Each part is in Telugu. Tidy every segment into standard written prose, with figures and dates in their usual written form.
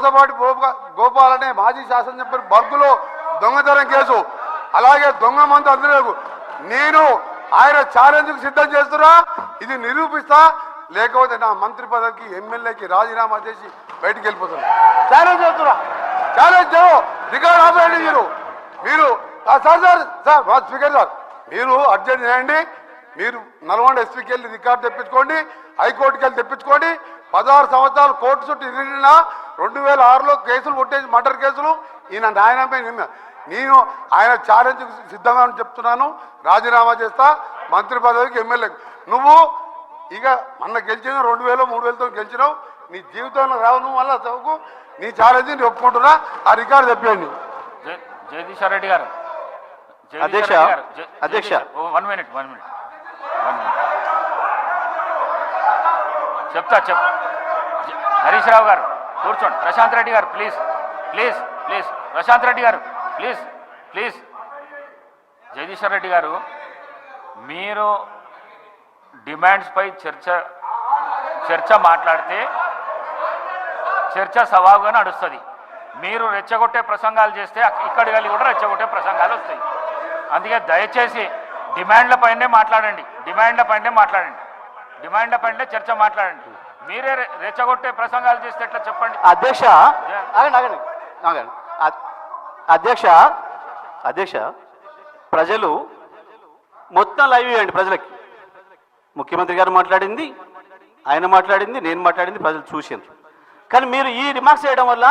గోసపాటి గోపాల్ అనే మాజీ శాసనసభ్యులు బర్గులో దొంగతనం కేసు, అలాగే దొంగ మందు అందరూ నేను ఆయన ఛాలెంజ్కు సిద్ధం చేస్తున్నా. ఇది నిరూపిస్తా, లేకపోతే నా మంత్రి పదవికి ఎమ్మెల్యేకి రాజీనామా చేసి బయటికి వెళ్ళిపోతున్నా. ఛాలెంజ్ చేస్తున్నా, ఛాలెంజ్ రికార్డ్ ఆపేయండి. మీరు సార్ సార్ సార్ మా స్పీకర్ సార్, మీరు అర్జెంట్ చేయండి. మీరు నల్గొండ ఎస్పీకి వెళ్ళి రికార్డు తెప్పించుకోండి, హైకోర్టుకి వెళ్ళి తెప్పించుకోండి. 16 సంవత్సరాలు కోర్టు చుట్టూ తిరిగినా 2006లో కేసులు కొట్టేసి మర్డర్ కేసులు ఈయన నాయనపై నేను ఆయన ఛాలెంజ్ సిద్ధంగా చెప్తున్నాను. రాజీనామా చేస్తా మంత్రి పదవికి, ఎమ్మెల్యేకి. నువ్వు ఇక మొన్న గెలిచిన 2000 3000తో గెలిచినావు, నీ జీవితంలో రావు. నువ్వు మళ్ళీ చదువుకు నీ ఛాలెంజ్ నేను ఒప్పుకుంటున్నా. ఆ రికార్డు తెప్పండి. జగదీశ్వర్ రెడ్డి గారు, అధ్యక్ష అధ్యక్ష 1 మినిట్ చెప్తా. హరీష్ రావు గారు కూర్చోండి. ప్రశాంత్ రెడ్డి గారు please please please Prashanth Reddy గారు ప్లీజ్ ప్లీజ్. జగదీశ్వర్ రెడ్డి గారు, మీరు డిమాండ్స్పై చర్చ మాట్లాడితే చర్చ సవాలుగా నడుస్తుంది. మీరు రెచ్చగొట్టే ప్రసంగాలు చేస్తే ఇక్కడి వెళ్ళి కూడా రెచ్చగొట్టే ప్రసంగాలు వస్తాయి. అందుకే దయచేసి డిమాండ్లపైనే మాట్లాడండి, డిమాండ్లపైనే చర్చ మాట్లాడండి. మీరే రెచ్చగొట్టే ప్రసంగాలు చేస్తే ఎట్లా చెప్పండి. అధ్యక్ష అధ్యక్ష అధ్యక్ష ప్రజలు మొత్తం లైవ్ ఇవ్వండి. ప్రజలకి ముఖ్యమంత్రి గారు మాట్లాడింది, ఆయన మాట్లాడింది, నేను మాట్లాడింది ప్రజలు చూసారు. కానీ మీరు ఈ రిమార్క్స్ చేయడం వల్ల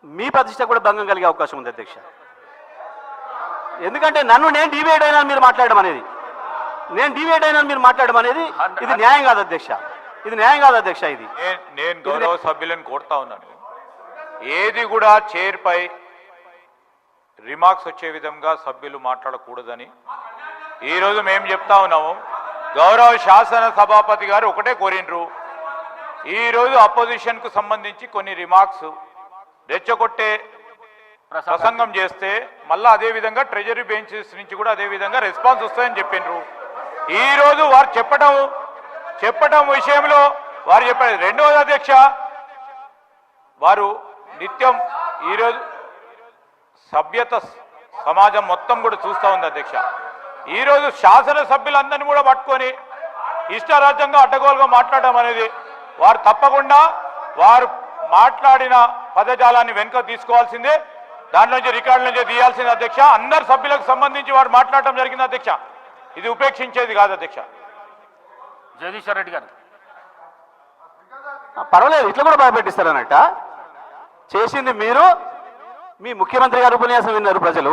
మీ ప్రతిష్ట కూడా భంగం కలిగే అవకాశం ఉంది అధ్యక్ష. ఎందుకంటే నేను డివైడ్ అయినా మీరు మాట్లాడడం అనేది, ఇది న్యాయం కాదు అధ్యక్ష, ఇది నేను గౌరవ సభ్యులను కోరుతా ఉన్నాను, ఏది కూడా చైర్ పై రిమార్క్స్ వచ్చే విధంగా సభ్యులు మాట్లాడకూడదని ఈరోజు మేము చెప్తా ఉన్నాము. గౌరవ శాసన సభాపతి గారు ఒకటే కోరినరు, ఈరోజు అపోజిషన్కు సంబంధించి కొన్ని రిమార్క్స్ రెచ్చగొట్టే ప్రసంగం చేస్తే మళ్ళీ అదేవిధంగా ట్రెజరీ బెంచెస్ నుంచి కూడా అదేవిధంగా రెస్పాన్స్ వస్తాయని చెప్పినారు. ఈరోజు వారు చెప్పటం విషయంలో వారు చెప్పారు. రెండవది అధ్యక్ష, వారు నిత్యం ఈరోజు సభ్యత సమాజం మొత్తం కూడా చూస్తూ ఉంది అధ్యక్ష. ఈరోజు శాసనసభ్యులందరినీ కూడా పట్టుకొని ఇష్టారాజ్యంగా అడ్డగోలుగా మాట్లాడడం అనేది వారు తప్పకుండా వారు మాట్లాడిన పదజాలాన్ని వెనుక తీసుకోవాల్సిందే, దాంట్లో నుంచి రికార్డు నుంచి తీయాల్సిందే అధ్యక్ష. అందరు సభ్యులకు సంబంధించి వారు మాట్లాడటం జరిగింది అధ్యక్ష, ఇది ఉపేక్షించేది కాదు అధ్యక్ష. జగదీశ్వర్ రెడ్డి గారు పర్వాలేదు, ఇట్లా కూడా భయపెట్టిస్తారన్నట్ట. చేసింది మీరు, మీ ముఖ్యమంత్రి గారు ఉపన్యాసం విన్నారు ప్రజలు.